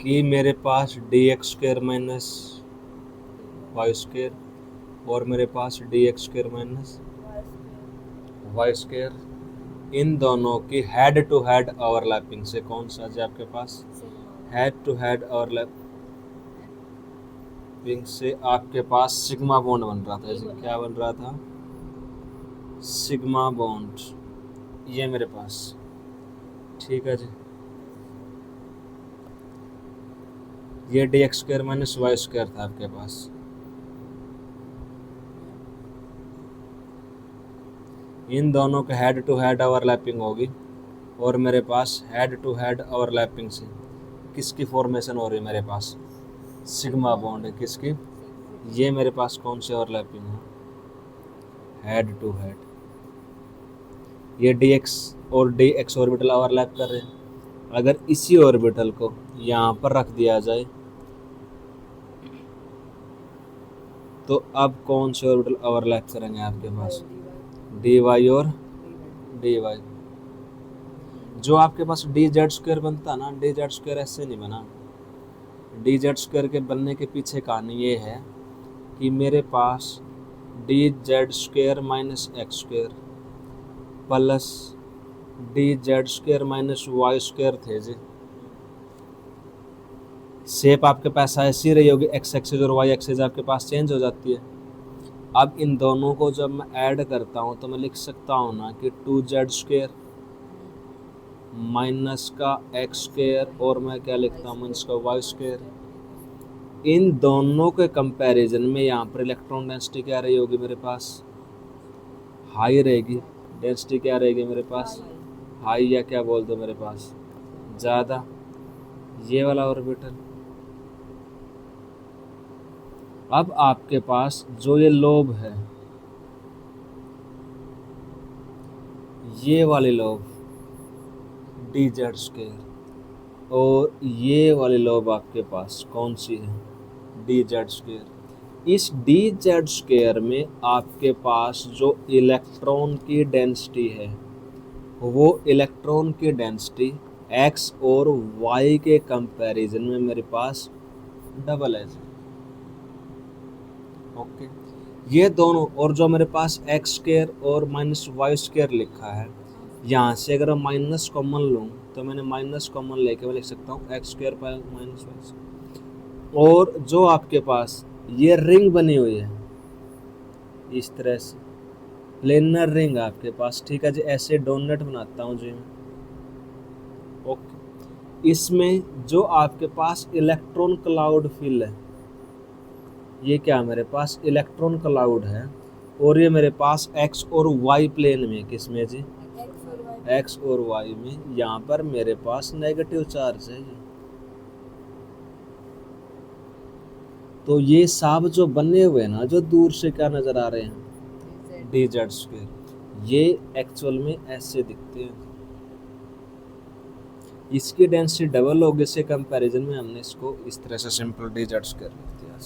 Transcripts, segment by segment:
कि मेरे पास d x square minus Y square और मेरे पास d x square minus Y square, इन दोनों की हेड टू हेड ओवरलैपिंग से कौन सा है आपके पास? हेड टू हेड ओवरलैपिंग से आपके पास सिग्मा बॉन्ड बन रहा था। जी क्या बन रहा था? सिग्मा बॉन्ड, ये मेरे पास। ठीक है जी, ये D x square minus Y square था आपके पास। इन दोनों के हेड टू हेड ओवरलैपिंग होगी और मेरे पास हेड टू हेड ओवरलैपिंग से किसकी फॉर्मेशन हो रही है मेरे पास? सिग्मा बॉन्ड है। किसकी? ये मेरे पास कौन सी ओवरलैपिंग है? Head to head. ये डी एक्स और डी एक्स ऑर्बिटल ओवरलैप कर रहे हैं। अगर इसी ऑर्बिटल को यहाँ पर रख दिया जाए तो अब कौन से ऑर्बिटल ओवरलैप करेंगे आपके पास? डी वाई और डी वाई। जो आपके पास डी जेड स्क्वायर बनता ना, डी जेड स्क्वायर ऐसे नहीं बना। डी जेड स्क्वायर के बनने के पीछे कहानी ये है कि मेरे पास d z square minus x square plus d z square minus y square थे जी। शेप आपके पास ऐसी रही होगी, एक्स एक्सिस और वाई एक्सिस आपके पास चेंज हो जाती है। अब इन दोनों को जब मैं ऐड करता हूँ तो मैं लिख सकता हूँ ना कि टू जेड स्क्वायर माइनस का एक्स स्क्वायर और मैं क्या लिखता हूँ माइनस का वाई स्क्वायर। इन दोनों के कंपैरिजन में यहाँ पर इलेक्ट्रॉन डेंसिटी क्या रही होगी मेरे पास? हाई रहेगी। डेंसिटी क्या रहेगी मेरे पास? हाई, या क्या बोल दो मेरे पास ज़्यादा। ये वाला ऑर्बिटल। अब आपके पास जो ये लोब है, ये वाली लोब डी जेड स्क्वायर, और ये वाली लोब आपके पास कौन सी है? D z square. इस डी जेड स्क्वायर में आपके पास जो इलेक्ट्रॉन की डेंसिटी है वो इलेक्ट्रॉन की डेंसिटी एक्स और वाई के कंपैरिजन में मेरे पास डबल है। ओके, ये दोनों, और जो मेरे पास एक्स स्क्वायर और माइनस वाई स्क्वायर लिखा है, यहाँ से अगर मैं माइनस कॉमन लूँ तो मैंने माइनस कॉमन लेके मैं लिख सकता हूँ एक्स स्क्वायर माइनस वाई। और जो आपके पास ये रिंग बनी हुई है इस तरह से, प्लेनर रिंग आपके पास, ठीक है जी, ऐसे डोनट बनाता हूँ जी मैं। ओके, इसमें जो आपके पास इलेक्ट्रॉन क्लाउड फिल है, ये क्या मेरे पास इलेक्ट्रॉन क्लाउड है, और ये मेरे पास एक्स और वाई प्लेन में, किस में जी? एक्स और वाई में। यहाँ पर मेरे पास नेगेटिव चार्ज है। तो ये सब जो बने हुए ना, जो दूर से क्या नजर आ रहे हैं? डी जेड स्क्वायर, ये एक्चुअल में ऐसे दिखते हैं। इसकी डेंसिटी डबल होगी, इसके कंपैरिजन में हमने इसको इस तरह से सिंपल डी जेड स्क्वायर लिख दिया।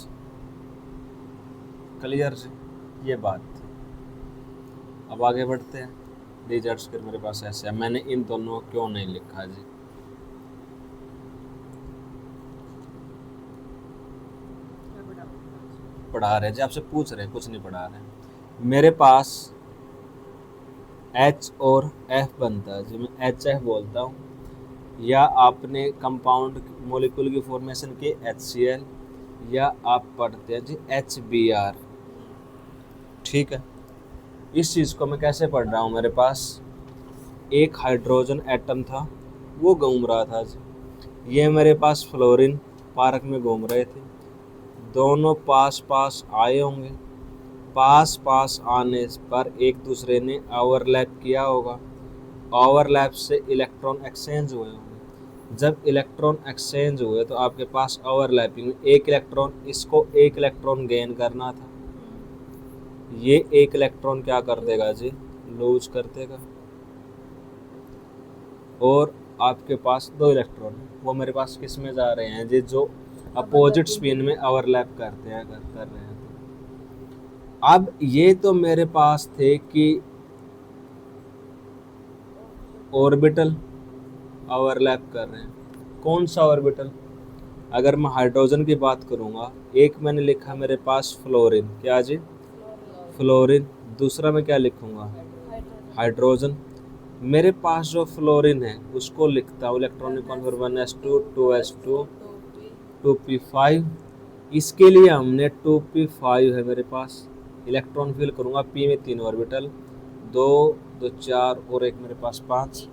क्लियर से ये बात। अब आगे बढ़ते हैं। डी जेड स्क्वायर मेरे पास ऐसे है, मैंने इन दोनों क्यों नहीं लिखा जी? पढ़ा रहे जी, आपसे पूछ रहे, कुछ नहीं पढ़ा रहे। मेरे पास एच और एफ बनता है जी, मैं एच एफ बोलता हूँ, या आपने कंपाउंड मोलिक्यूल की फॉर्मेशन की HCl, या आप पढ़ते हैं जी HBr। ठीक है, इस चीज़ को मैं कैसे पढ़ रहा हूँ? मेरे पास एक हाइड्रोजन एटम था, वो घूम रहा था जी। ये मेरे पास फ्लोरीन पार्क में घूम रहे थे, दोनों पास पास आए होंगे। पास पास आने पर एक दूसरे ने ओवरलैप किया होगा, ओवरलैप से इलेक्ट्रॉन एक्सचेंज हुए होंगे। जब इलेक्ट्रॉन एक्सचेंज हुए तो आपके पास ओवरलैपिंग में एक इलेक्ट्रॉन, इसको एक इलेक्ट्रॉन गेन करना था, ये एक इलेक्ट्रॉन क्या कर देगा जी? लूज कर देगा। और आपके पास दो इलेक्ट्रॉन, वो मेरे पास किस में जा रहे हैं जी? जो अपोजिट स्पिन में ओवरलैप करते हैं, कर रहे हैं। अब ये तो मेरे पास थे कि ऑर्बिटल ओवरलैप कर रहे हैं। कौन सा ऑर्बिटल? अगर मैं हाइड्रोजन की बात करूँगा, एक मैंने लिखा मेरे पास फ्लोरीन, क्या जी, फ्लोरीन। दूसरा मैं क्या लिखूँगा, हाइड्रोजन। मेरे पास जो फ्लोरीन है उसको लिखता हूँ electronic configure 1s2 2s2 2p5। इसके लिए हमने 2p5 है मेरे पास, इलेक्ट्रॉन फिल करूँगा p में 3 ऑर्बिटल, 2 2 4 और एक मेरे पास 5,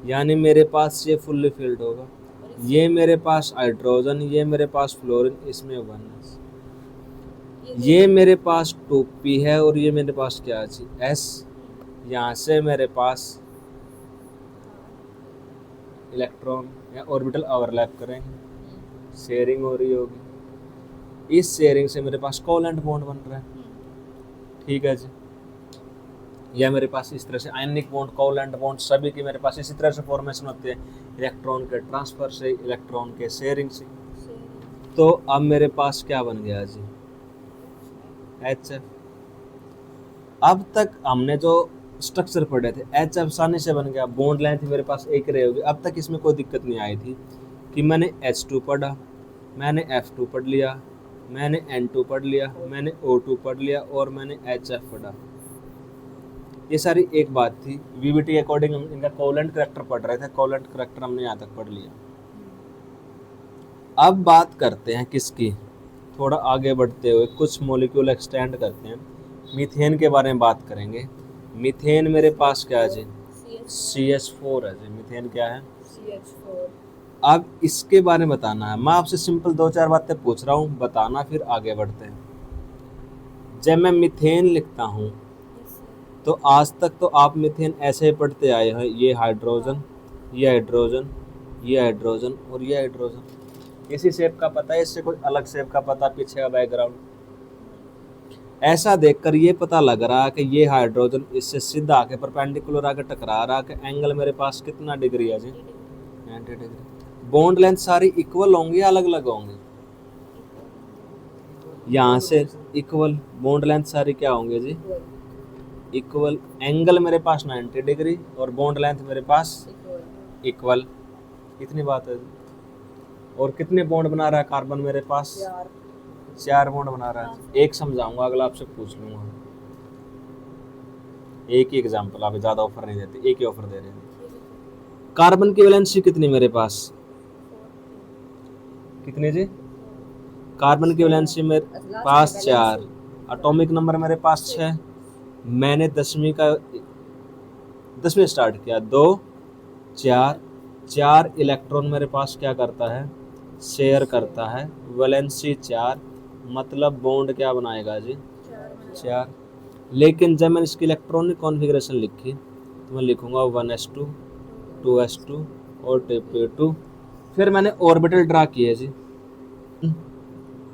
यानी मेरे पास ये फुल्ली फिल्ड होगा। ये मेरे पास हाइड्रोजन, ये मेरे पास फ्लोरीन, इसमें 1s, ये मेरे पास 2p है और ये मेरे पास क्या है जी, s। यहाँ से मेरे पास इलेक्ट्रॉन या ऑर्बिटल ओवरलैप करेंगे, शेयरिंग हो रही होगी। इस शेयरिंग से मेरे पास कोवेलेंट बॉन्ड बन रहा है, ठीक है जी। या मेरे पास इस तरह से आयनिक बॉन्ड, कोवेलेंट बॉन्ड सभी की मेरे पास इसी तरह से फॉर्मेशन होते हैं, इलेक्ट्रॉन के ट्रांसफर से, इलेक्ट्रॉन के शेयरिंग से। तो अब मेरे पास क्या बन गया जी, HF। अब तक हमने जो स्ट्रक्चर पढ़े थे, HF आसानी से बन गया, बॉन्ड लेंथ मेरे पास एक रही होगी। अब तक इसमें कोई दिक्कत नहीं आई थी कि मैंने H2 पढ़ा, मैंने F2 पढ़ लिया, मैंने N2 पढ़ लिया, मैंने O2 पढ़ लिया और मैंने HF पढ़ा। ये सारी एक बात थी। VBT के अकॉर्डिंग हम इनका कोवेलेंट करैक्टर पढ़ रहे थे, कोवेलेंट करैक्टर हमने यहाँ तक पढ़ लिया। अब बात करते हैं किसकी, थोड़ा आगे बढ़ते हुए कुछ मॉलिक्यूल एक्सटेंड करते हैं, मीथेन के बारे में बात करेंगे। मीथेन मेरे पास क्या है जी, CH4 है जी। मीथेन क्या है, CH4। अब इसके बारे में बताना है, मैं आपसे सिंपल 2-4 बातें पूछ रहा हूँ, बताना, फिर आगे बढ़ते हैं। जब मैं मीथेन लिखता हूँ तो आज तक तो आप मीथेन ऐसे ही पढ़ते आए हैं, ये हाइड्रोजन, ये हाइड्रोजन, ये हाइड्रोजन और ये हाइड्रोजन। इसी शेप का पता है, इससे कोई अलग शेप का पता पीछे का बैकग्राउंड। ऐसा देखकर ये पता लग रहा है कि ये हाइड्रोजन इससे सीधा आके परपेंडिकुलर आके टकरा रहा है कि एंगल मेरे पास कितना डिग्री है जी, 90 डिग्री। बॉन्ड लेंथ सारी इक्वल होंगी या अलग अलग होंगी, यहाँ से इक्वल, बॉन्ड लेंथ सारी क्या होंगे जी, इक्वल। एंगल मेरे पास 90 डिग्री और बॉन्ड लेंथ मेरे पास इक्वल, इतनी बात है। और कितने बॉन्ड बना रहा है कार्बन मेरे पास, 4 बॉन्ड बना रहा है। एक समझाऊंगा, अगला आपसे पूछ लूंगा। एक ही एग्जांपल, आप ज़्यादा ऑफर नहीं देते, एक ही ऑफर दे रहे हैं। कार्बन की वैलेंसी कितनी मेरे पास, कितनी जी, कार्बन की वैलेंसी मेरे पास 4, एटॉमिक नंबर मेरे पास 6। मैंने 10वीं स्टार्ट किया, 2 4 4 इलेक्ट्रॉन मेरे पास क्या करता है, शेयर करता है, वैलेंसी 4, मतलब बॉन्ड क्या बनाएगा जी, 4। लेकिन जब मैंने इसकी इलेक्ट्रॉनिक कॉन्फ़िगरेशन लिखी तो मैं लिखूंगा 1s2 2s2 और 2p2। फिर मैंने ऑर्बिटल ड्रा किए जी,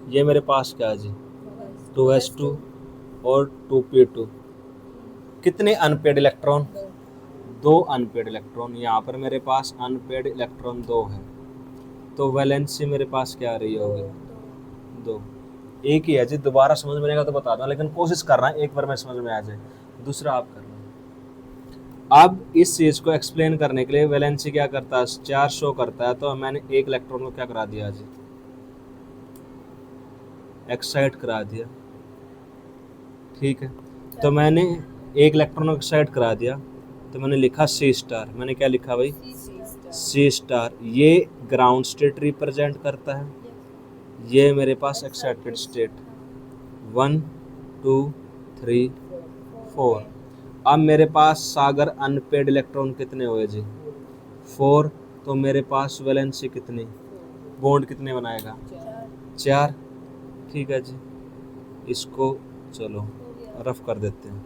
ये मेरे पास क्या है जी, 2s2 और 2p2। कितने अनपेड इलेक्ट्रॉन, 2 अनपेड इलेक्ट्रॉन। यहाँ पर मेरे पास अनपेड इलेक्ट्रॉन 2 है, तो वैलेंसी मेरे पास क्या आ रही होगी, 2। एक ही है जी, दोबारा समझ में आएगा तो बता दूँ, लेकिन कोशिश कर रहा है एक बार में समझ में आ जाए, दूसरा आप कर रहे। अब इस चीज़ को एक्सप्लेन करने के लिए वैलेंसी क्या करता है, 4 शो करता है, तो मैंने एक इलेक्ट्रॉन को क्या करा दिया जी, एक्साइट करा दिया, ठीक है। तो मैंने एक इलेक्ट्रॉन को एक्साइट करा दिया, तो मैंने लिखा C*। मैंने क्या लिखा भाई, C*। ये ग्राउंड स्टेट रिप्रेजेंट करता है, ये मेरे पास एक्साइटेड स्टेट 1 2 3 4। अब मेरे पास सागर अनपेड इलेक्ट्रॉन कितने हुए जी, 4। तो मेरे पास वैलेंसी कितनी, बॉन्ड कितने बनाएगा, 4, ठीक है जी। इसको चलो रफ कर देते हैं।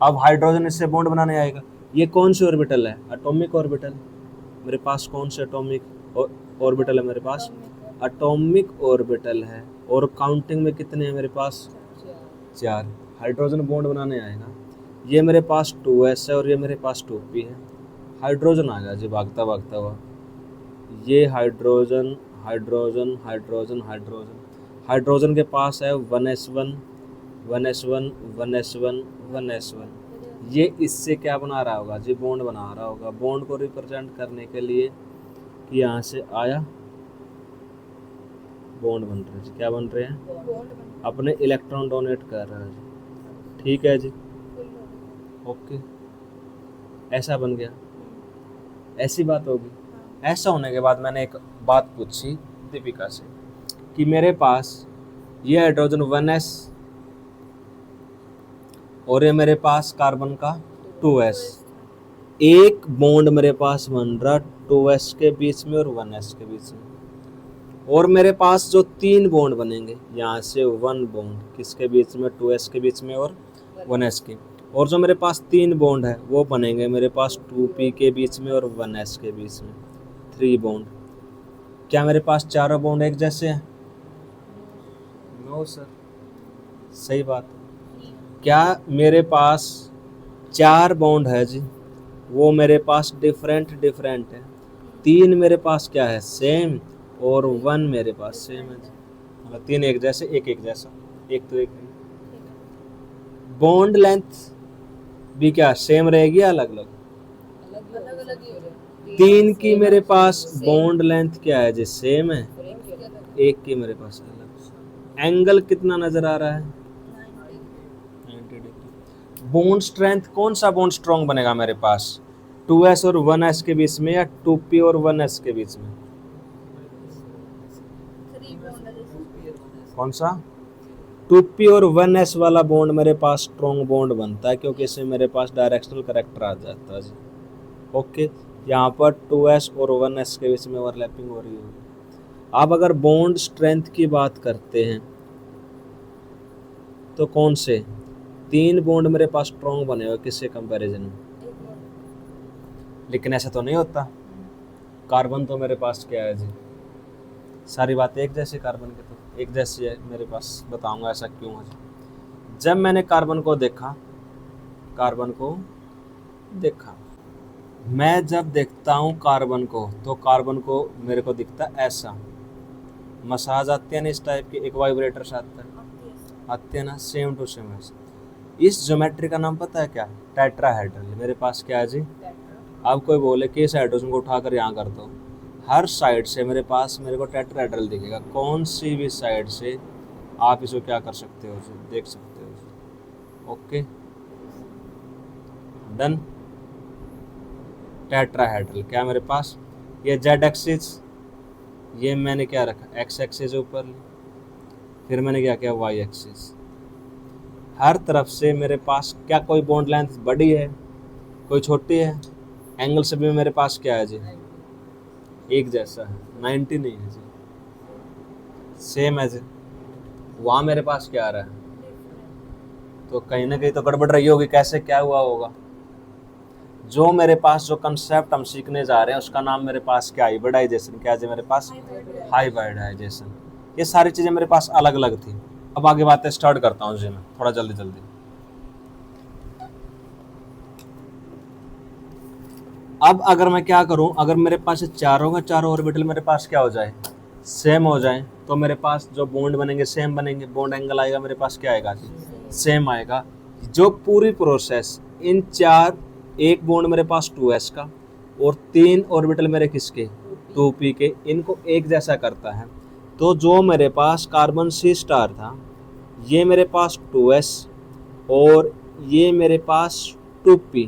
अब हाइड्रोजन इससे बॉन्ड बनाने आएगा। ये कौन सी ऑर्बिटल है, एटॉमिक ऑर्बिटल। मेरे पास कौन से एटॉमिक ऑर्बिटल है, मेरे पास एटॉमिक ऑर्बिटल है, और काउंटिंग में कितने हैं मेरे पास, 4। हाइड्रोजन बॉन्ड बनाने आएगा। ये मेरे पास 2s है और ये मेरे पास 2p है। हाइड्रोजन आ गया जी भागता भागता हुआ, ये hydrogen hydrogen hydrogen hydrogen. Hydrogen के पास है 1s1 1s1 1s1 1s1। ये इससे क्या बना रहा होगा जी, बॉन्ड बना रहा होगा। बॉन्ड को रिप्रेजेंट करने के लिए यहाँ से आया, बॉन्ड बन रहे हैं। क्या बन रहे हैं? अपने इलेक्ट्रॉन डोनेट कर रहा है जी। ठीक है जी, ओके, ऐसा बन गया। ऐसी बात होगी। ऐसा होने के बाद मैंने एक बात पूछी दीपिका से कि मेरे पास ये हाइड्रोजन 1s और ये मेरे पास कार्बन का 2s, एक बॉन्ड मेरे पास बन रहा 2s के बीच में और 1s के बीच में, और मेरे पास जो 3 बॉन्ड बनेंगे यहाँ से 1 बॉन्ड किसके बीच में? 2s के बीच में और 1s के, और जो मेरे पास 3 बॉन्ड है वो बनेंगे मेरे पास 2p के बीच में और 1s के बीच में, 3 बॉन्ड। क्या मेरे पास चारों बॉन्ड एक जैसे हैं? नो सर, सही बात। क्या मेरे पास 4 बॉन्ड है जी, वो मेरे पास डिफरेंट है। 3 मेरे पास क्या है? सेम, और 1 मेरे पास सेम है जी। मतलब 3 एक जैसे, एक जैसा, एक तो एक नहीं। बॉन्ड लेंथ भी क्या सेम रहेगी या अलग अलग? 3 की मेरे पास बॉन्ड लेंथ क्या है जी? सेम है। एक की मेरे पास अलग। एंगल कितना नजर आ रहा है? 90 डिग्री। बॉन्ड स्ट्रेंथ, कौन सा बॉन्ड स्ट्रॉन्ग बनेगा मेरे पास? 2s और 1s के बीच में या 2p और 1s के बीच में? कौन सा? 2p और 1s वाला बॉन्ड मेरे पास स्ट्रॉन्ग बॉन्ड बनता है, क्योंकि इसमें मेरे पास डायरेक्शनल कैरेक्टर आ जाता है जी। ओके, यहाँ पर 2s और 1s के बीच में ओवरलैपिंग हो रही होगी। अब अगर बॉन्ड स्ट्रेंथ की बात करते हैं तो कौन से 3 बॉन्ड मेरे पास स्ट्रॉन्ग बने हुए किससे कंपैरिजन में? लेकिन ऐसा तो नहीं होता। कार्बन तो मेरे पास क्या है जी? सारी बातें एक जैसी, कार्बन के तो एक जैसी है मेरे पास। बताऊंगा ऐसा क्यों है। जब मैंने कार्बन को देखा, मैं जब देखता हूँ कार्बन को, तो कार्बन को मेरे को दिखता ऐसा। मसाज आती है ना इस टाइप की, एक वाइब्रेटर्स आता है, आती है ना, सेम टू सेम ऐसा। इस ज्योमेट्री का नाम पता है क्या? टेट्राहेड्रल। मेरे पास क्या है जी? अब कोई बोले कि इस हाइड्रोजन को उठाकर यहाँ कर दो, हर साइड से मेरे को टेट्राहेड्रल दिखेगा। कौन सी भी साइड से आप इसको क्या कर सकते हो जी? देख सकते हो। Okay, done. टेट्राहेड्रल क्या मेरे पास? ये जेड एक्सिस, ये मैंने क्या रखा? एक्स एक्सिस ऊपर, फिर मैंने क्या किया? Y axis. हर तरफ से मेरे पास क्या कोई बॉन्ड लेंथ बड़ी है, कोई छोटी है? एंगल से भी मेरे पास क्या है जी? एक जैसा है। 90 नहीं है जी, सेम है जी। वहाँ मेरे पास क्या आ रहा है? तो कहीं ना कहीं तो गड़बड़ रही होगी। कैसे, क्या हुआ होगा? जो मेरे पास जो कंसेप्ट हम सीखने जा रहे हैं उसका नाम मेरे पास क्या? हाइब्रिडाइजेशन। क्या है मेरे पास? हाइब्रिडाइजेशन। ये सारी चीज़ें मेरे पास अलग अलग थी। अब आगे बातें स्टार्ट करता हूँ जी मैं, थोड़ा जल्दी। अब अगर मैं क्या करूं, अगर मेरे पास चारों ऑर्बिटल मेरे पास क्या हो जाए? सेम हो जाए, तो मेरे पास जो बॉन्ड बनेंगे सेम बनेंगे, बॉन्ड एंगल आएगा मेरे पास क्या आएगा? सेम आएगा। जो पूरी प्रोसेस इन 4, एक बॉन्ड मेरे पास 2s का और 3 ऑर्बिटल मेरे किसके? 2p के, इनको एक जैसा करता है। तो जो मेरे पास कार्बन C स्टार था, ये मेरे पास 2s और ये मेरे पास 2p।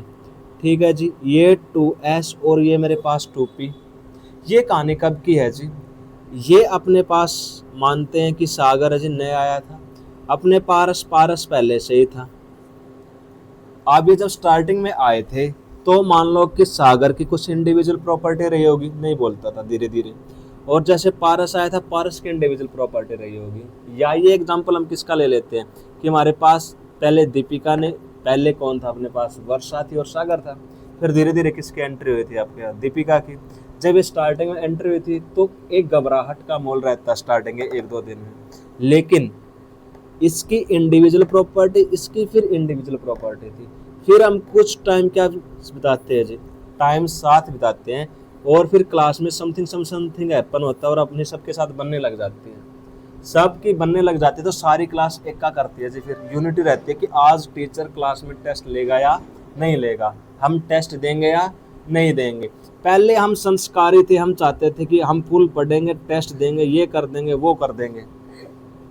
ठीक है जी, ये 2s और ये मेरे पास 2p। ये कहानी कब की है जी? ये अपने पास मानते हैं कि सागर है जी नया आया था, अपने पारस पहले से ही था। अब ये जब स्टार्टिंग में आए थे तो मान लो कि सागर की कुछ इंडिविजुअल प्रॉपर्टी रही होगी, नहीं बोलता था धीरे धीरे, और जैसे पारस आया था पारस की इंडिविजुअल प्रॉपर्टी रही होगी। या ये एग्जांपल हम किसका ले लेते हैं कि हमारे पास पहले दीपिका ने, पहले कौन था अपने पास? वर्षा थी और सागर था। फिर धीरे धीरे किसकी एंट्री हुई थी? आपके दीपिका की। जब स्टार्टिंग में एंट्री हुई थी तो एक घबराहट का मोल रहता स्टार्टिंग के 1-2 दिन में, लेकिन इसकी इंडिविजुअल प्रॉपर्टी, इसकी फिर इंडिविजुअल प्रॉपर्टी थी। फिर हम कुछ टाइम क्या बिताते हैं जी? टाइम साथ बिताते हैं, और फिर क्लास में समथिंग हैपन होता है और अपने सबके साथ बनने लग जाती है। सबकी बनने लग जाती है तो सारी क्लास एक का करती है जी, फिर यूनिटी रहती है कि आज टीचर क्लास में टेस्ट लेगा या नहीं लेगा, हम टेस्ट देंगे या नहीं देंगे। पहले हम संस्कारी थे, हम चाहते थे कि हम फुल पढ़ेंगे, टेस्ट देंगे, ये कर देंगे, वो कर देंगे।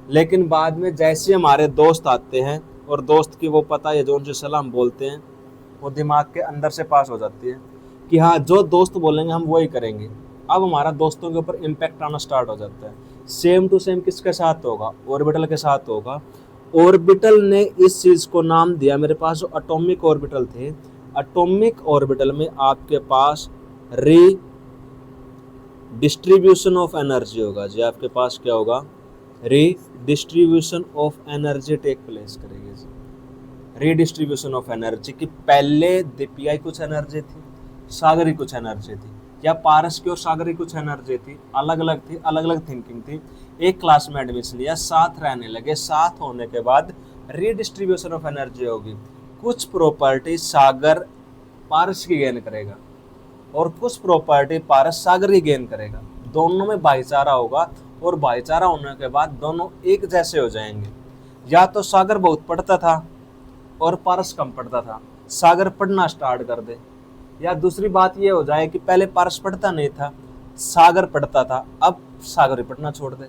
लेकिन बाद में जैसे हमारे दोस्त आते हैं और दोस्त की वो पता है जो उनसे सलाह हम बोलते हैं, वो दिमाग के अंदर से पास हो जाती है कि हाँ जो दोस्त बोलेंगे हम वही करेंगे। अब हमारा दोस्तों के ऊपर इम्पैक्ट आना स्टार्ट हो जाता है। सेम टू सेम किसके साथ होगा? ऑर्बिटल के साथ होगा। ऑर्बिटल ने इस चीज़ को नाम दिया, मेरे पास जो एटॉमिक ऑर्बिटल थे, एटॉमिक ऑर्बिटल में आपके पास री डिस्ट्रीब्यूशन ऑफ एनर्जी होगा जी। आपके पास क्या होगा? Redistribution of energy take place करेगी जी। रीडिस्ट्रीब्यूशन ऑफ एनर्जी की पहले दीपियाई कुछ एनर्जी थी, सागरी कुछ एनर्जी थी, या पारस की और सागरी कुछ एनर्जी थी, अलग अलग थी, अलग अलग थिंकिंग थी। एक क्लास में एडमिशन लिया, साथ रहने लगे, साथ होने के बाद रीडिस्ट्रीब्यूशन ऑफ एनर्जी होगी। कुछ प्रॉपर्टी सागर पारस की गेन करेगा और कुछ प्रॉपर्टी पारस सागर की गेन करेगा। दोनों में भाईचारा होगा और भाईचारा होने के बाद दोनों एक जैसे हो जाएंगे। या तो सागर बहुत पढ़ता था और पारस कम पढ़ता था, सागर पढ़ना स्टार्ट कर दे। या दूसरी बात ये हो जाए कि पहले पारस पढ़ता नहीं था, सागर पढ़ता था, अब सागर ही पढ़ना छोड़ दे।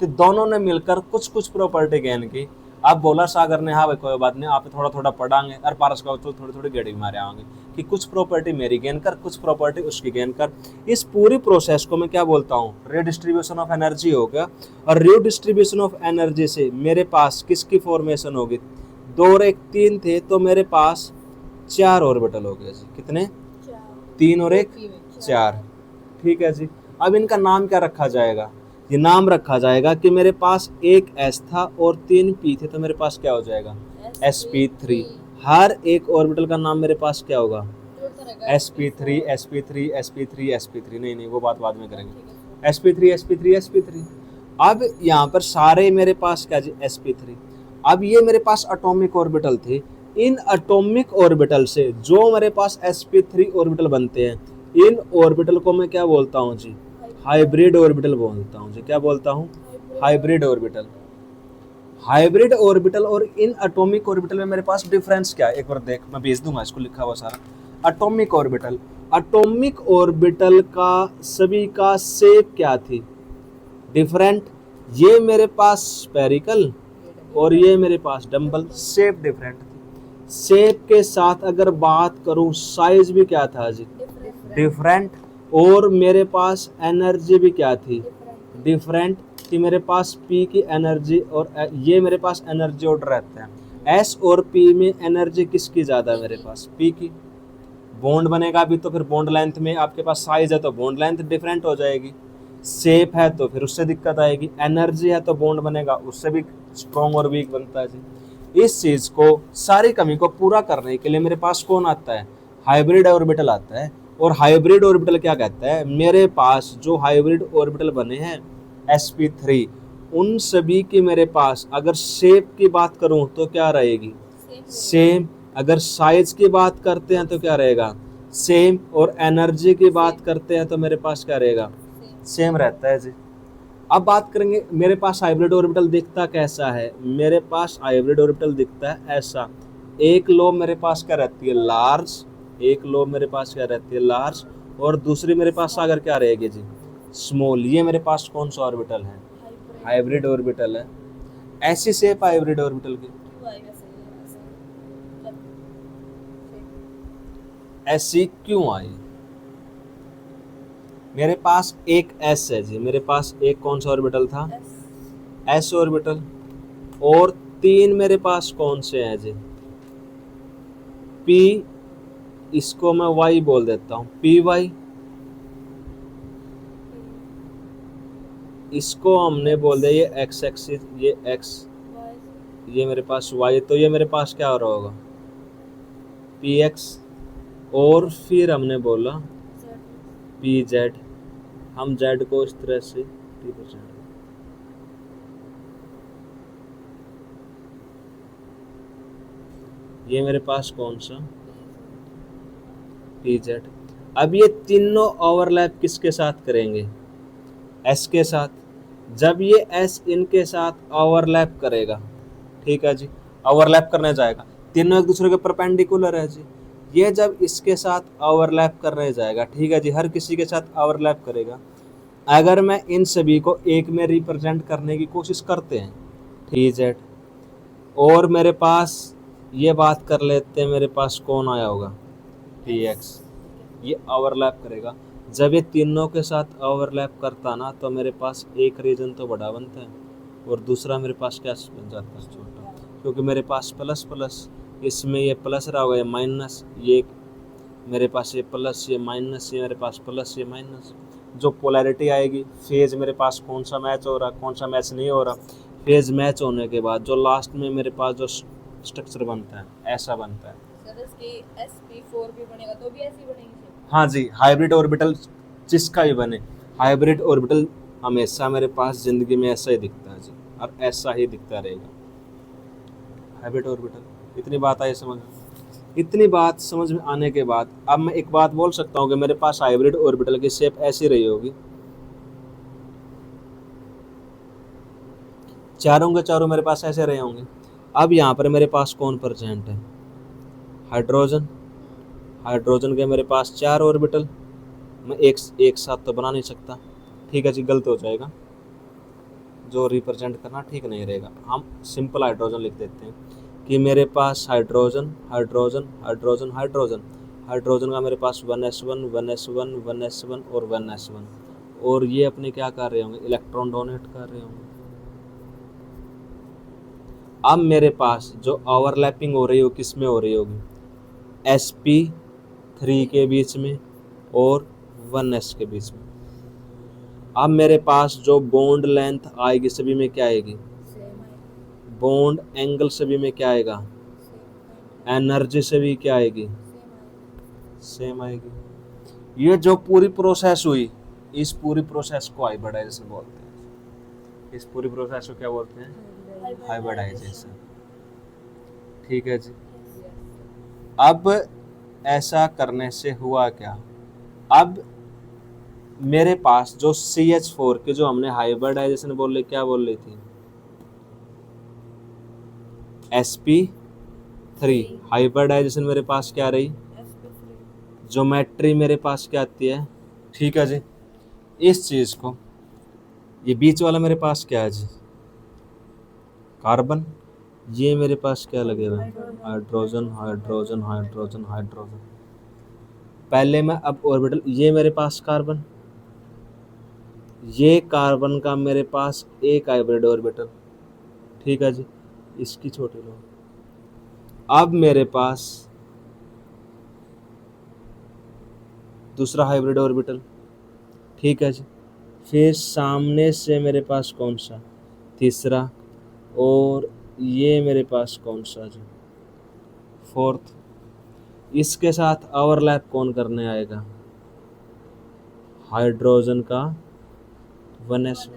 तो दोनों ने मिलकर कुछ कुछ प्रॉपर्टी गेन की। अब बोला सागर ने, हाँ भाई कोई बात नहीं, आप थोड़ा थोड़ा पढ़ाएंगे, और पारस का तो थोड़ी थोड़ी गेड़ी मारे आएंगे कि कुछ प्रॉपर्टी मेरी गेन कर, कुछ प्रॉपर्टी उसकी गेन कर। इस पूरी प्रोसेस को मैं क्या बोलता हूँ? रीडिस्ट्रीब्यूशन ऑफ एनर्जी हो गया। और रीडिस्ट्रीब्यूशन ऑफ एनर्जी से मेरे पास किसकी फॉर्मेशन होगी? 2 और 1 3 थे, तो मेरे पास 4 ऑर्बिटल हो गए जी। कितने? 3 और 1 4। ठीक है जी। अब इनका नाम क्या रखा जाएगा? ये नाम रखा जाएगा कि मेरे पास एक S था और 3 P थे, तो मेरे पास क्या हो जाएगा? sp3। हर एक ऑर्बिटल का नाम मेरे पास क्या होगा? sp3 sp3 sp3 sp3। नहीं वो बात बाद में करेंगे। sp3 sp3 sp3। अब यहाँ पर सारे मेरे पास क्या जी? sp3। अब ये मेरे पास एटॉमिक ऑर्बिटल थे। इन एटॉमिक ऑर्बिटल से जो मेरे पास sp3 ऑर्बिटल बनते हैं, इन ऑर्बिटल को मैं क्या बोलता हूँ जी? हाइब्रिड ऑर्बिटल बोलता हूँ जी। क्या बोलता हूँ? Hybrid orbital. हाइब्रिड ऑर्बिटल और इन एटॉमिक ऑर्बिटल में मेरे पास डिफरेंस क्या है? एक बार देख, मैं भेज दूंगा इसको, लिखा हुआ सारा। एटॉमिक ऑर्बिटल, एटॉमिक ऑर्बिटल का सभी का शेप क्या थी? डिफरेंट। ये मेरे पास स्फेरिकल और ये मेरे पास डम्बल, शेप डिफरेंट थी। शेप के साथ अगर बात करूं, साइज भी क्या था जी? डिफरेंट। और मेरे पास एनर्जी भी क्या थी? डिफरेंट। कि मेरे पास P की एनर्जी और ये मेरे पास एनर्जी ऑर्डर रहते हैं। S और P में एनर्जी किसकी ज़्यादा है? मेरे पास P की। बॉन्ड बनेगा भी तो फिर बॉन्ड लेंथ में आपके पास साइज है तो बॉन्ड लेंथ डिफरेंट हो जाएगी। शेप है तो फिर उससे दिक्कत आएगी। एनर्जी है तो बॉन्ड बनेगा, उससे भी स्ट्रॉन्ग और वीक बनता है जी। इस चीज़ को, सारी कमी को पूरा करने के लिए मेरे पास कौन आता है? हाइब्रिड ऑर्बिटल आता है। और हाइब्रिड ऑर्बिटल क्या कहता है? मेरे पास जो हाइब्रिड ऑर्बिटल बने हैं sp3, उन सभी की मेरे पास अगर शेप की बात करूं तो क्या रहेगी? सेम। अगर साइज की बात करते हैं तो क्या रहेगा? सेम। और एनर्जी की बात करते हैं तो मेरे पास क्या रहेगा? सेम रहता है जी। अब बात करेंगे मेरे पास हाइब्रिड ऑर्बिटल दिखता कैसा है। मेरे पास हाइब्रिड ऑर्बिटल दिखता है ऐसा। एक लोब मेरे पास क्या रहती है? लार्ज। एक लोब मेरे पास क्या रहती है? लार्ज। और दूसरी मेरे पास सागर क्या रहेगी जी? स्मॉल। ये मेरे पास कौन सा ऑर्बिटल है? हाइब्रिड ऑर्बिटल है। ऐसी शेप हाइब्रिड ऑर्बिटल की, ऐसी क्यों आई? मेरे पास एक S है जी। मेरे पास एक कौन सा ऑर्बिटल था? S orbital. और 3 मेरे पास कौन से हैं जी? P, इसको मैं Y बोल देता हूँ, PY। इसको हमने बोल दिया ये X एक्सिस, ये X, ये मेरे पास Y, तो ये मेरे पास क्या हो रहा होगा? PX। और फिर हमने बोला PZ। हम Z को इस तरह से represent, ये मेरे पास कौन सा? PZ। अब ये तीनों ओवरलैप किसके साथ करेंगे? S के साथ। जब ये S इनके साथ ओवरलैप करेगा, ठीक है जी, ओवरलैप करने जाएगा, तीनों एक दूसरे के परपेंडिकुलर है जी, ये जब इसके साथ ओवरलैप करने जाएगा, ठीक है जी, हर किसी के साथ ओवरलैप करेगा। अगर मैं इन सभी को एक में रिप्रेजेंट करने की कोशिश करते हैं, टी जेड, और मेरे पास ये बात कर लेते हैं, मेरे पास कौन आया होगा, टी एक्स, ये ओवरलैप करेगा। जब ये तीनों के साथ ओवरलैप करता ना, तो मेरे पास एक रीजन तो बड़ा बनता है और दूसरा मेरे पास क्या बन जाता है, छोटा, क्योंकि मेरे पास प्लस प्लस, इसमें ये प्लस रहा होगा, ये माइनस, ये मेरे पास ये प्लस, ये माइनस, ये मेरे पास प्लस, ये माइनस। जो पोलैरिटी आएगी, फेज मेरे पास कौन सा मैच हो रहा, कौन सा मैच नहीं हो रहा, फेज मैच होने के बाद जो लास्ट में मेरे पास जो स्ट्रक्चर बनता है, ऐसा बनता है। सर इसकी sp4 भी बनेगा तो भी ऐसी बनेगी sir? हाँ जी, हाइब्रिड ऑर्बिटल जिसका भी बने, हाइब्रिड ऑर्बिटल हमेशा मेरे पास ज़िंदगी में ऐसा ही दिखता है जी, और ऐसा ही दिखता रहेगा हाइब्रिड ऑर्बिटल। इतनी बात आई समझ में? इतनी बात समझ में आने के बाद अब मैं एक बात बोल सकता हूँ कि मेरे पास हाइब्रिड ऑर्बिटल की शेप ऐसी रही होगी, चारों के चारों मेरे पास ऐसे रहे होंगे। अब यहाँ पर मेरे पास कौन प्रेजेंट है, हाइड्रोजन। हाइड्रोजन के मेरे पास 4 ऑर्बिटल, मैं एक साथ तो बना नहीं सकता, ठीक है जी, गलत हो जाएगा, जो रिप्रेजेंट करना ठीक नहीं रहेगा। हम सिंपल हाइड्रोजन लिख देते हैं कि मेरे पास hydrogen hydrogen hydrogen hydrogen, hydrogen का मेरे पास 1s1 1s1 1s1 और 1s1, और ये अपने क्या कर रहे होंगे, इलेक्ट्रॉन डोनेट कर रहे होंगे। अब मेरे पास जो ओवरलैपिंग हो रही हो, किस में हो रही होगी, sp3 के बीच में और 1s के बीच में। अब मेरे पास जो बॉन्ड लेंथ आएगी सभी में क्या आएगी, बॉन्ड एंगल सभी में क्या आएगा, एनर्जी सभी क्या आएगी, सेम आएगी। ये जो पूरी प्रोसेस हुई, इस पूरी प्रोसेस को हाइब्रिडाइजेशन बोलते हैं। इस पूरी प्रोसेस को क्या बोलते हैं, हाइब्रिडाइजेशन, ठीक है जी। अब ऐसा करने से हुआ क्या, अब मेरे पास जो CH4 के जो हमने हाइब्रिडाइजेशन बोल रहे, क्या बोल रही थी, sp3, हाइब्रिडाइजेशन मेरे पास क्या रही, ज्योमेट्री मेरे पास क्या आती है, ठीक है जी। इस चीज़ को, ये बीच वाला मेरे पास क्या है जी, कार्बन, ये मेरे पास क्या लगेगा, हाइड्रोजन हाइड्रोजन हाइड्रोजन हाइड्रोजन। पहले मैं अब ऑर्बिटल, ये मेरे पास कार्बन, ये कार्बन का मेरे पास एक हाइब्रिड ऑर्बिटल, ठीक है जी, इसकी छोटी लो। अब मेरे पास दूसरा हाइब्रिड ऑर्बिटल, ठीक है जी। फिर सामने से मेरे पास कौन सा, तीसरा, और ये मेरे पास कौन सा जी, फोर्थ। इसके साथ ओवरलैप कौन करने आएगा, हाइड्रोजन का 1s,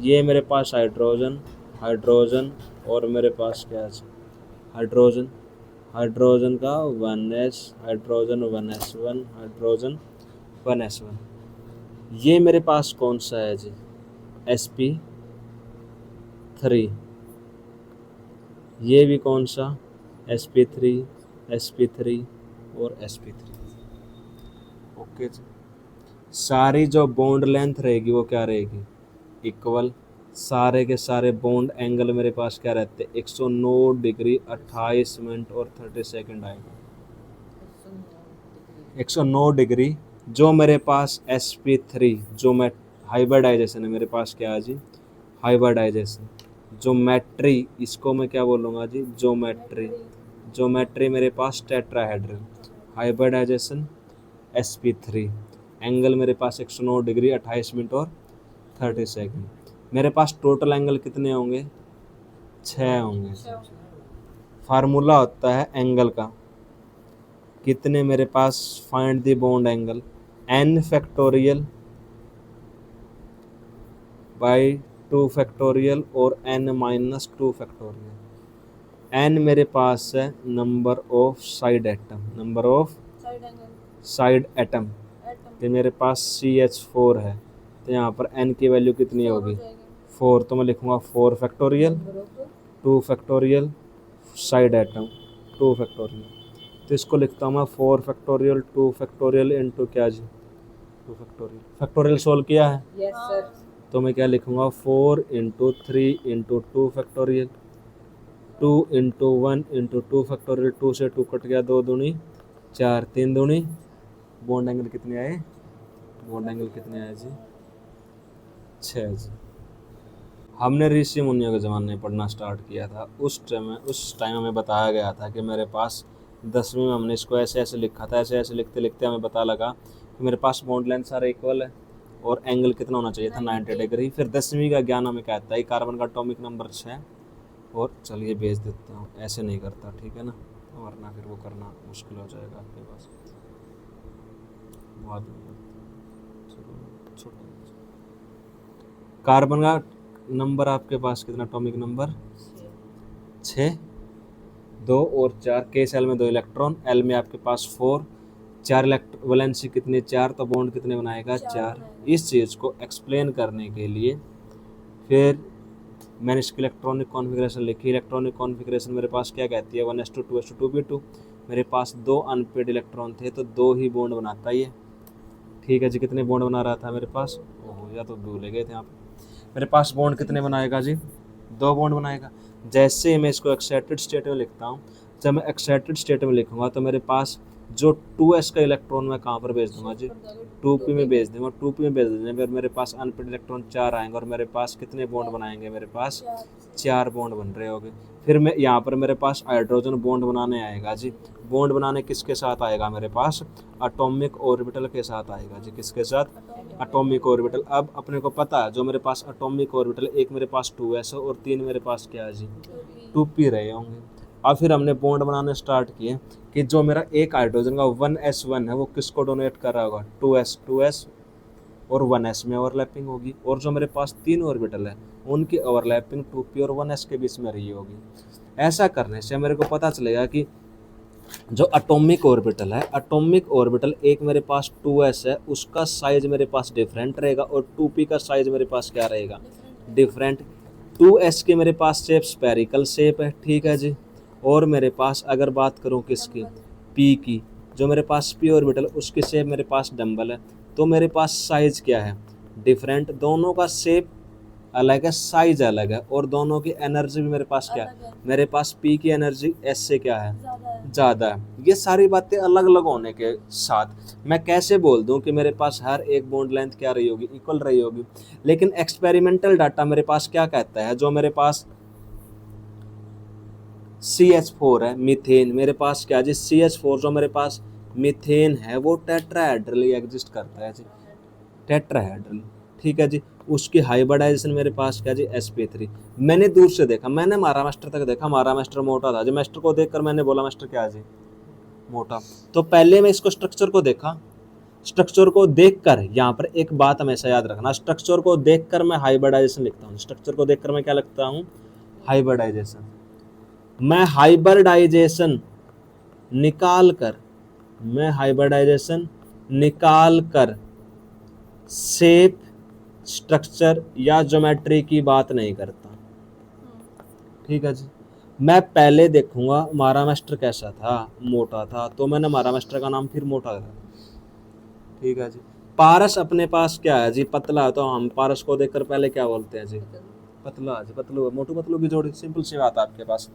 ये मेरे पास हाइड्रोजन हाइड्रोजन, और मेरे पास क्या है, हाइड्रोजन, हाइड्रोजन का 1s, hydrogen 1s1, hydrogen 1s1। ये मेरे पास कौन सा है जी, sp3, ये भी कौन सा, sp3 sp3 और sp3, ओके जी। सारी जो बॉन्ड लेंथ रहेगी वो क्या रहेगी, इक्वल। सारे के सारे बॉन्ड एंगल मेरे पास क्या रहते हैं, 109 डिग्री 28 मिनट और 30 सेकंड आएगा, 109 डिग्री। जो मेरे पास sp3 जो मैं हाइब्रिडाइजेशन है, मेरे पास क्या है जी, हाइब्रिडाइजेशन, ज्योमेट्री, इसको मैं क्या बोलूँगा जी, ज्योमेट्री, ज्योमेट्री मेरे पास टेट्राहेड्रल, हाइब्रिडाइजेशन sp3, एंगल मेरे पास 109 डिग्री 28 मिनट और 30 सेकंड। मेरे पास टोटल एंगल कितने होंगे, 6 होंगे। फार्मूला होता है एंगल का, कितने मेरे पास, find the bond angle, n factorial by 2 factorial और n माइनस 2 फैक्टोरियल। n मेरे पास है number of side atom, number of side atom, तो मेरे पास CH4 है, तो यहाँ पर n की वैल्यू कितनी होगी, 4, तो मैं लिखूँगा 4 factorial 2 factorial side atom 2 factorial. तो इसको लिखता हूँ मैं 4 फैक्टोरियल 2 फैक्टोरियल इंटू क्या जी 2 फैक्टोरियल। फैक्टोरियल सोल्व किया है यस सर। तो मैं क्या लिखूँगा 4 into 3 into 2 factorial 2 into 1 into 2 factorial. 2 से 2 कट गया, 2 दूनी 4, 3 दूनी बॉन्ड एंगल कितने आए? बॉन्ड एंगल कितने आए जी? 6 जी। हमने ऋषि मुनियों के ज़माने में पढ़ना स्टार्ट किया था, उस टाइम हमें बताया गया था कि मेरे पास 10वीं में हमने इसको ऐसे ऐसे लिखा था। ऐसे ऐसे लिखते लिखते हमें पता लगा कि मेरे पास बॉन्ड लेंथ सारे इक्वल है और एंगल कितना होना चाहिए था 90 डिग्री। फिर 10वीं का ज्ञान हमें कहता है कार्बन का एटॉमिक नंबर 6। और चलिए भेज देता हूँ, ऐसे नहीं करता ठीक है ना, वरना फिर वो करना मुश्किल हो जाएगा आपके पास। कार्बन का नंबर आपके पास कितना? एटॉमिक नंबर 6, 2 और 4। के सेल में 2 इलेक्ट्रॉन, एल में आपके पास 4, 4 वैलेंसी कितनी? 4, तो बॉन्ड कितने बनाएगा? 4। इस चीज़ को एक्सप्लेन करने के लिए फिर मैंने इसकी इलेक्ट्रॉनिक कॉन्फ़िगरेशन लिखी। इलेक्ट्रॉनिक कॉन्फ़िगरेशन मेरे पास क्या कहती है? 1s2 2s2 2p2। मेरे पास 2 अनपेड इलेक्ट्रॉन थे तो 2 ही बॉन्ड बनाता ये। ठीक है जी। कितने बॉन्ड बना रहा था मेरे पास? ओहो, या तो भूल गए थे आप। मेरे पास बॉन्ड कितने बनाएगा जी? 2 बॉन्ड बनाएगा। जैसे मैं इसको एक्साइटेड स्टेट में लिखता हूँ, जब मैं एक्साइटेड स्टेट में लिखूँगा तो मेरे पास जो 2s का इलेक्ट्रॉन मैं कहाँ पर भेज दूँगा जी? 2p में भेज दूँगा। 2p में भेज देने पर मेरे पास अनपेड इलेक्ट्रॉन 4 आएंगे और मेरे पास कितने बॉन्ड बनाएंगे? मेरे पास 4 बॉन्ड बन रहे होंगे। फिर मैं यहाँ पर मेरे पास हाइड्रोजन बॉन्ड बनाने आएगा जी। बॉन्ड बनाने किसके साथ आएगा? मेरे पास एटॉमिक ऑर्बिटल के साथ आएगा जी। किसके साथ? Atomic orbital. अब अपने को पता है जो मेरे पास एटॉमिक ऑर्बिटल, एक मेरे पास 2s है और 3 मेरे पास क्या है जी? 2p रहे होंगे। अब फिर हमने बॉन्ड बनाने स्टार्ट किए कि जो मेरा एक हाइड्रोजन का 1s1 है वो किसको डोनेट कर रहा होगा? 2s और 1s में ओवरलैपिंग होगी, और जो मेरे पास 3 ऑर्बिटल है उनकी ओवरलैपिंग 2p और 1s के बीच में रही होगी। ऐसा करने से मेरे को पता चलेगा कि जो एटॉमिक ऑर्बिटल है, एटॉमिक ऑर्बिटल एक मेरे पास 2s है, उसका साइज मेरे पास डिफरेंट रहेगा और 2p का साइज मेरे पास क्या रहेगा? डिफरेंट। 2s के मेरे पास शेप स्फेरिकल शेप है, ठीक है जी। और मेरे पास अगर बात करूं किसकी? p की, जो मेरे पास p ऑर्बिटल उसकी शेप मेरे पास डंबल है, तो मेरे पास साइज क्या है? डिफरेंट। दोनों का शेप अलग है, साइज अलग है, और दोनों की एनर्जी भी मेरे पास क्या है? मेरे पास p की एनर्जी s से क्या है? ज़्यादा है। ये सारी बातें अलग अलग होने के साथ मैं कैसे बोल दूं कि मेरे पास हर एक बॉन्ड लेंथ क्या रही होगी? इक्वल रही होगी। लेकिन एक्सपेरिमेंटल डाटा मेरे पास क्या कहता है? जो मेरे पास CH4 है, मीथेन, मेरे पास क्या जी? CH4 जो मेरे पास मीथेन है वो टेट्राहेड्रली एग्जिस्ट करता है जी, टेट्राहेड्रल, ठीक है जी। उसकी हाइब्रिडाइजेशन मेरे पास क्या जी? sp3। मैंने दूर से देखा, मैंने हमारा मास्टर तक देखा, हमारा मास्टर मोटा था जी। मास्टर को देखकर मैंने बोला मास्टर क्या जी? मोटा। तो पहले मैं इसको स्ट्रक्चर को देखा, स्ट्रक्चर को देखकर, यहाँ पर एक बात हमेशा याद रखना, स्ट्रक्चर को देखकर मैं हाइब्रिडाइजेशन लिखता हूँ। स्ट्रक्चर को देखकर मैं क्या लिखता हूँ? हाइब्रिडाइजेशन। मैं हाइब्रिडाइजेशन निकाल कर शेप, स्ट्रक्चर या ज्योमेट्री की बात नहीं करता, ठीक है जी। मैं पहले देखूंगा हमारा मास्टर कैसा था, मोटा था, तो मैंने हमारा मास्टर का नाम फिर मोटा रखा, ठीक है जी। पारस अपने पास क्या है जी? पतला है, तो हम पारस को देखकर पहले क्या बोलते हैं जी? पतला जी, पतलू, मोटू पतलू की जोड़ी, सिंपल सी बात है आपके पास।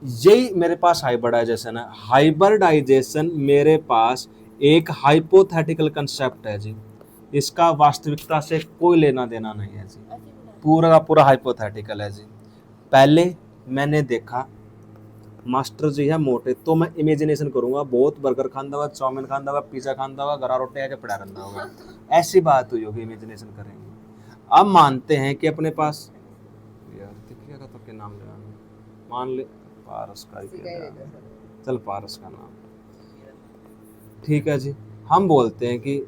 यही मेरे पास हाइब्रिडाइजेशन है। हाइब्रिडाइजेशन मेरे पास एक हाइपोथेटिकल कंसेप्ट है जी, इसका वास्तविकता से कोई लेना देना नहीं है जी, पूरा का पूरा हाइपोथेटिकल है जी। पहले मैंने देखा मास्टर जी है मोटे, तो मैं इमेजिनेशन करूंगा बहुत बर्गर खाता हुआ, चाउमीन खाता हुआ, पिज्जा खाता हुआ, घरा रोटी आके पड़ा रहता होगा, ऐसी बात हुई होगी, इमेजिनेशन करेंगे। अब मानते हैं कि अपने पास यार दिखेगा तो क्या नाम लेना, मान ले पारस का, चल पारस का नाम, ठीक है जी। हम बोलते हैं कि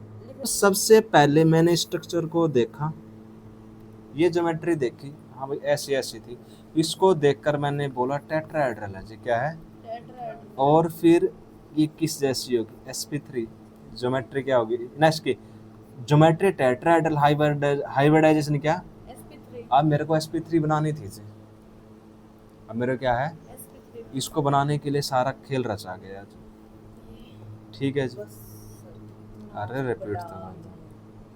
सबसे पहले मैंने स्ट्रक्चर को देखा, ये ज्योमेट्री देखी, हाँ भाई ऐसी ऐसी थी, इसको देखकर मैंने बोला टेट्राहेड्रल है जी, क्या है? और फिर ये किस जैसी होगी? sp3। ज्योमेट्री क्या होगी ना इसकी? ज्योमेट्री टेट्राहेड्रल, हाइब्रिडाइजेशन क्या? sp3। अब मेरे को sp3 बनानी थी जी, अब मेरे क्या है? इसको बनाने के लिए सारा खेल रचा गया जी। ठीक है जी। बस अरे रिपीट तो कर दो।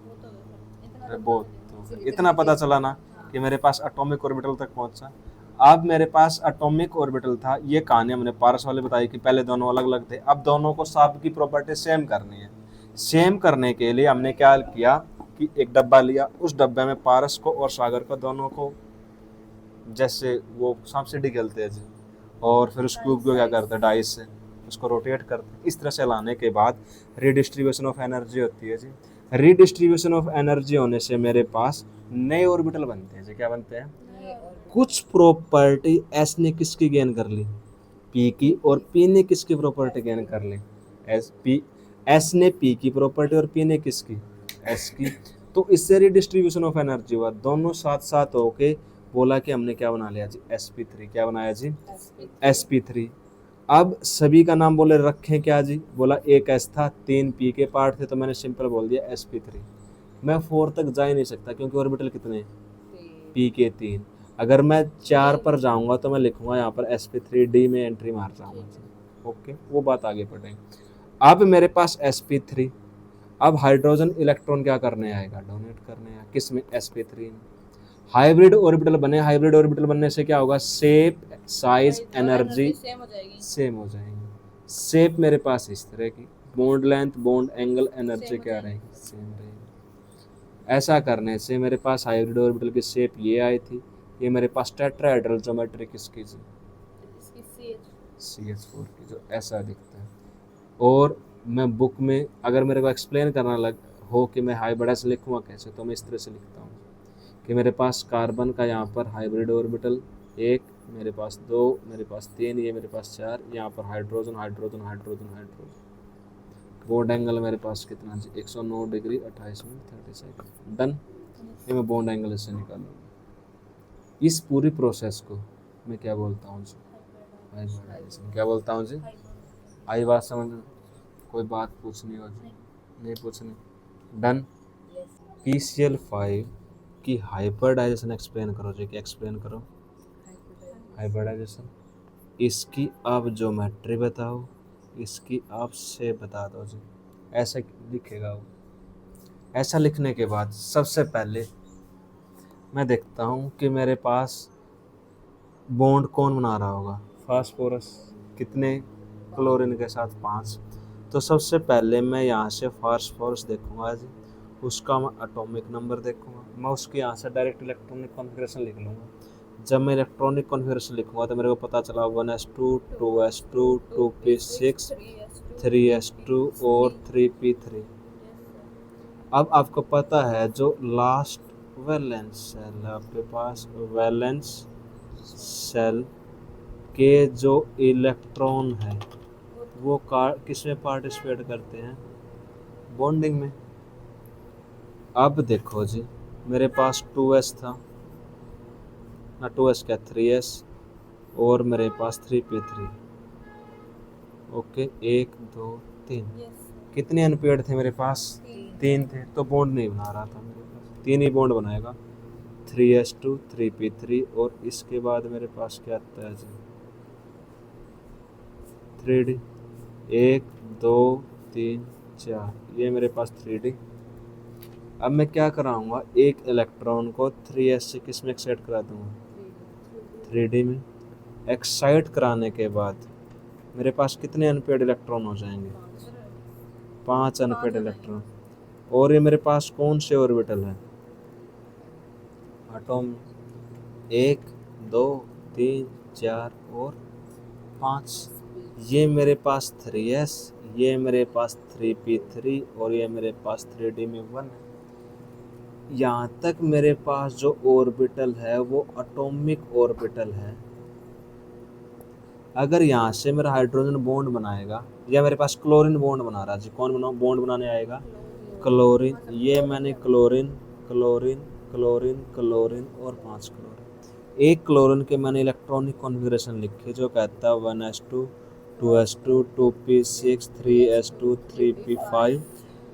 वो तो इतना अरे तो बहुत बता तो दो। इतना पता चला ना कि मेरे पास एटॉमिक ऑर्बिटल तक पहुंचा। अब मेरे पास एटॉमिक ऑर्बिटल था, ये कहानी हमने पारस वाले बताई कि पहले दोनों अलग अलग थे, अब दोनों को सब की प्रॉपर्टी सेम करनी है। सेम करने के लिए हमने क्या किया कि एक डब्बा लिया, उस डब्बे में पारस को और सागर को दोनों को, जैसे वो सांप सीढ़ी खेलते हैं जी, और फिर उस क्यूब को क्या करते हैं, डाइस से उसको रोटेट करते हैं। इस तरह से लाने के बाद रीडिस्ट्रीब्यूशन ऑफ एनर्जी होती है जी। रीडिस्ट्रीब्यूशन ऑफ एनर्जी होने से मेरे पास नए ऑर्बिटल बनते हैं जी। क्या बनते हैं? कुछ प्रॉपर्टी एस ने किसकी गेन कर ली, पी की, और पी ने किसकी प्रॉपर्टी गेन कर ली, एस पी। एस ने पी की प्रॉपर्टी और पी ने किसकी, एस की। तो इससे रिडिस्ट्रीब्यूशन ऑफ एनर्जी हुआ, दोनों साथ साथ होके बोला कि हमने क्या बना लिया जी, sp3। क्या बनाया जी, sp3। अब सभी का नाम बोले रखें क्या जी, बोला एक एस था, 3 पी के पार्ट थे, तो मैंने सिंपल बोल दिया sp3। मैं 4 तक जा ही नहीं सकता क्योंकि ऑर्बिटल कितने, पी के 3। अगर मैं 4 पर जाऊंगा तो मैं लिखूंगा यहाँ पर sp3d में एंट्री मार जाऊंगा। ओके, वो बात आगे पढ़ेंगे। अब मेरे पास sp3, अब हाइड्रोजन इलेक्ट्रॉन क्या करने आएगा, डोनेट करने आएगा, किस में, sp3 में। हाइब्रिड ऑर्बिटल बने, हाइब्रिड ऑर्बिटल बनने से क्या होगा, शेप, साइज, एनर्जी सेम हो जाएंगी। शेप मेरे पास इस तरह की, bond length, bond angle, energy क्या रहेगी, सेम रहेगी। ऐसा करने से मेरे पास हाइब्रिड ऑर्बिटल की शेप ये आई थी। ये मेरे पास टेट्राहेड्रल ज्योमेट्री किसकी, CH4 की, जो ऐसा दिखता है। और मैं बुक में अगर मेरे को एक्सप्लेन करना लग हो कि मैं हाइब्रिड से लिखूँगा कैसे, तो मैं इस तरह से लिखता हूँ कि मेरे पास कार्बन का यहाँ पर हाइब्रिड ऑर्बिटल 1, मेरे पास 2, मेरे पास 3, ये मेरे पास 4, यहाँ पर hydrogen hydrogen hydrogen hydrogen. Bond angle मेरे पास कितना जी, 109 डिग्री 28 मिनट 30 सेकंड। डन। ये मैं बॉन्ड एंगल इससे निकालूँ। इस पूरी प्रोसेस को मैं क्या बोलता हूँ जी, हाइब्रिडाइजेशन। क्या बोलता हूँ जी, आई बात समझ में? कोई बात पूछनी हो जी, नहीं पूछनी, डन। PCl5 की हाइब्रिडाइजेशन एक्सप्लेन करो जी, कि एक्सप्लेन करो हाइब्रिडाइजेशन। इसकी आप ज्योमेट्री बताओ, इसकी आप शेप बता दो जी। ऐसा लिखेगा वो। ऐसा लिखने के बाद सबसे पहले मैं देखता हूँ कि मेरे पास बॉन्ड कौन बना रहा होगा, फास्फोरस। कितने, क्लोरीन के साथ 5। तो सबसे पहले मैं यहाँ से फास्फोरस देखूंगा जी, उसका मैं एटॉमिक नंबर देखूंगा, मैं उसके यहाँ से डायरेक्ट इलेक्ट्रॉनिक कॉन्फ़िगरेशन लिख लूँगा। जब मैं इलेक्ट्रॉनिक कॉन्फ़िगरेशन लिखूंगा तो मेरे को पता चला 1s2 2s2 2p6 3s2 और 3p3। अब आपको पता है जो लास्ट वैलेंस सेल है आपके पास, वैलेंस सेल के जो इलेक्ट्रॉन है वो किस में पार्टिसिपेट करते हैं, बॉन्डिंग में। अब देखो जी, मेरे पास 2s था ना, 2s क्या 3s, और मेरे पास 3p3। ओके, 1 2 3। कितने अनपेड थे मेरे पास, 3 थे, तो बॉन्ड नहीं बना रहा था मेरे पास, 3 ही बॉन्ड बनाएगा, 3s2 3p3। और इसके बाद मेरे पास क्या आता है जी, 3d, 1 2 3 4, ये मेरे पास 3d। अब मैं क्या कराऊंगा, एक इलेक्ट्रॉन को 3s से किस में एक्साइट करा दूंगा, 3d में। एक्साइट कराने के बाद मेरे पास कितने अनपेड इलेक्ट्रॉन हो जाएंगे, 5 अनपेड इलेक्ट्रॉन। और ये मेरे पास कौन से ऑर्बिटल है, एटॉम, 1 2 3 4 और 5। ये मेरे पास 3s, ये मेरे पास 3p3 और ये मेरे पास 3d में 1 है। यहाँ तक मेरे पास जो ऑर्बिटल है वो एटॉमिक ऑर्बिटल है। अगर यहाँ से मेरा हाइड्रोजन बॉन्ड बनाएगा, या मेरे पास क्लोरीन बॉन्ड बना रहा है जी, कौन बॉन्ड बनाने आएगा, क्लोरीन। ये मैंने क्लोरीन क्लोरीन क्लोरीन क्लोरीन और 5 क्लोरीन। एक क्लोरीन के मैंने इलेक्ट्रॉनिक कॉन्फ़िगरेशन लिखी जो कहता है 1s2 2s2 2p6 3s2 3p5।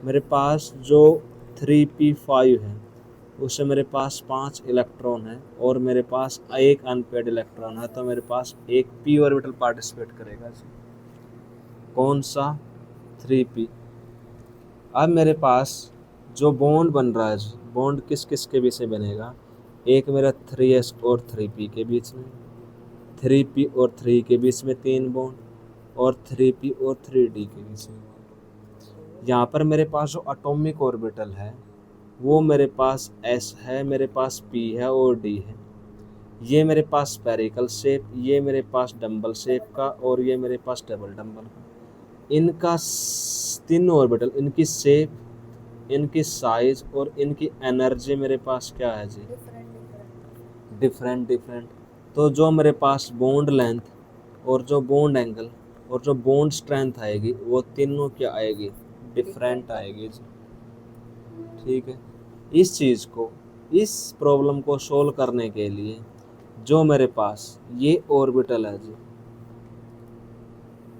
मेरे पास जो 3p5 है उससे मेरे पास 5 इलेक्ट्रॉन है और मेरे पास एक अनपेड इलेक्ट्रॉन है, तो मेरे पास एक p ऑर्बिटल पार्टिसिपेट करेगा जी। कौन सा? 3p। अब मेरे पास जो बॉन्ड बन रहा है जी, बॉन्ड किस किस के बीच में बनेगा? एक मेरा 3s और 3p के बीच में, 3p और 3 के बीच में 3 बॉन्ड, और 3p और 3d के बीच में। यहाँ पर मेरे पास जो एटॉमिक ऑर्बिटल है वो मेरे पास s है, मेरे पास p है और d है। ये मेरे पास स्फेरिकल शेप, ये मेरे पास डंबल शेप का, और ये मेरे पास डबल डंबल का। इनका तीनों ऑर्बिटल, इनकी शेप, इनकी साइज और इनकी एनर्जी मेरे पास क्या है जी? Different different. तो जो मेरे पास बॉन्ड लेंथ और जो बॉन्ड एंगल और जो बॉन्ड स्ट्रेंथ आएगी वो तीनों क्या आएगी? डिफरेंट आएगी जी। ठीक है। इस चीज़ को, इस प्रॉब्लम को सोल्व करने के लिए जो मेरे पास ये ऑर्बिटल है जी,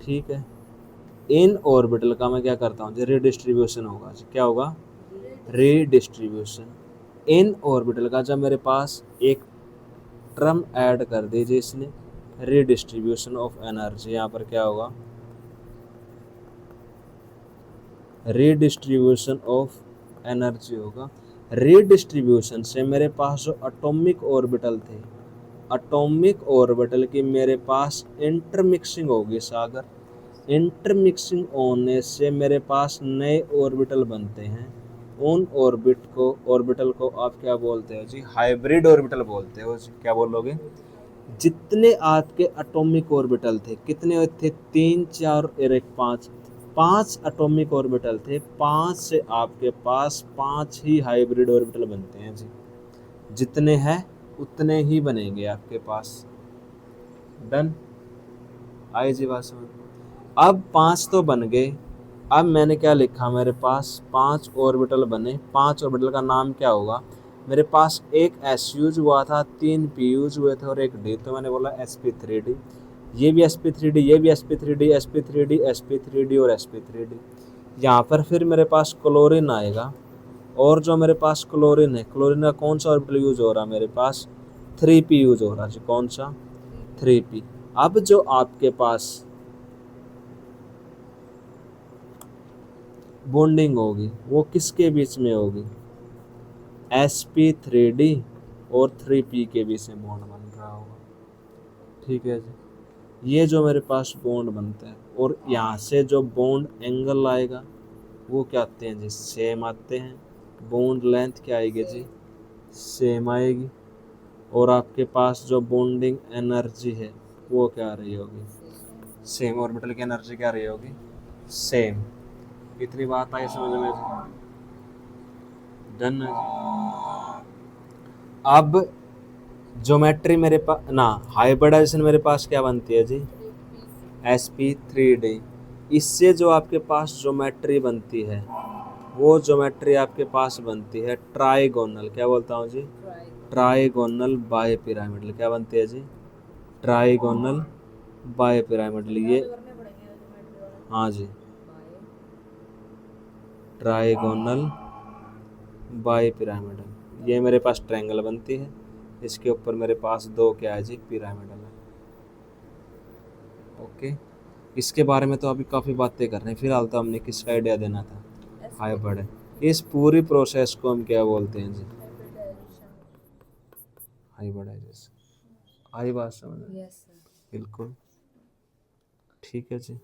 ठीक है, इन ऑर्बिटल का मैं क्या करता हूँ जी? रीडिस्ट्रीब्यूशन होगा जी। क्या होगा? रीडिस्ट्रीब्यूशन। इन ऑर्बिटल का जब मेरे पास एक टर्म ऐड कर दीजिए इसने, रीडिस्ट्रीब्यूशन ऑफ एनर्जी, यहाँ पर क्या होगा? रीडिस्ट्रीब्यूशन ऑफ एनर्जी होगा। रीडिस्ट्रीब्यूशन से मेरे पास जो एटॉमिक ऑर्बिटल थे, एटॉमिक ऑर्बिटल की मेरे पास इंटरमिक्सिंग होगी सागर। इंटरमिक्सिंग होने से मेरे पास नए ऑर्बिटल बनते हैं। उन ऑर्बिटल को आप क्या बोलते हो जी? हाइब्रिड ऑर्बिटल बोलते हो जी। क्या बोलोगे? जितने आपके एटॉमिक ऑर्बिटल थे, कितने थे? 3 4 और एक 5, 5 एटॉमिक ऑर्बिटल थे। 5 से आपके पास 5 ही हाइब्रिड ऑर्बिटल बनते हैं जी। जितने हैं उतने ही बनेंगे आपके पास। डन? आई जी बात समझ? अब 5 तो बन गए। अब मैंने क्या लिखा? मेरे पास 5 ऑर्बिटल बने। 5 ऑर्बिटल का नाम क्या होगा? मेरे पास एक s यूज हुआ था, 3 p यूज हुए थे और एक d, तो मैंने बोला sp3d। ये भी sp3d, ये भी sp3d, sp3d, sp3d और sp3d। यहाँ पर फिर मेरे पास क्लोरीन आएगा, और जो मेरे पास क्लोरीन है, क्लोरीन का कौन सा ऑर्बिटल यूज हो रहा है? मेरे पास 3p यूज हो रहा है जी। कौन सा? 3p। अब जो आपके पास बॉन्डिंग होगी वो किसके बीच में होगी? sp3d और 3p के बीच में बॉन्ड बन रहा होगा। ठीक है जी। ये जो मेरे पास बॉन्ड बनता है, और यहाँ से जो बॉन्ड एंगल आएगा वो क्या आते हैं जी? सेम आते हैं। बॉन्ड लेंथ क्या आएगी जी? सेम आएगी। और आपके पास जो बॉन्डिंग एनर्जी है वो क्या आ रही होगी? सेम। ऑर्बिटल की एनर्जी क्या रही होगी? सेम। इतनी बात आई समझ में जी? डन है जी। अब ज्योमेट्री मेरे पास ना, हाइब्रिडाइजेशन मेरे पास क्या बनती है जी? sp3d। इससे जो आपके पास ज्योमेट्री बनती है वो ज्योमेट्री आपके पास बनती है ट्राइगोनल। क्या बोलता हूँ जी? Trigonal bye pyramidal. क्या बनती है जी? Trigonal bye pyramidal. ये हाँ जी, ट्राइगोनल बाय पिरामिडल। ये मेरे पास ट्रायंगल बनती है, इसके ऊपर मेरे पास 2 क्या है जी? पिरामिडल है। ओके। इसके बारे में तो अभी काफ़ी बातें कर रहे हैं, फिलहाल तो हमने किसका आइडिया देना था? हाइब्रिड। इस पूरी प्रोसेस को हम क्या बोलते हैं जी? हाइब्रिडाइजेशन। आई बात समझ? बिल्कुल। ठीक है जी।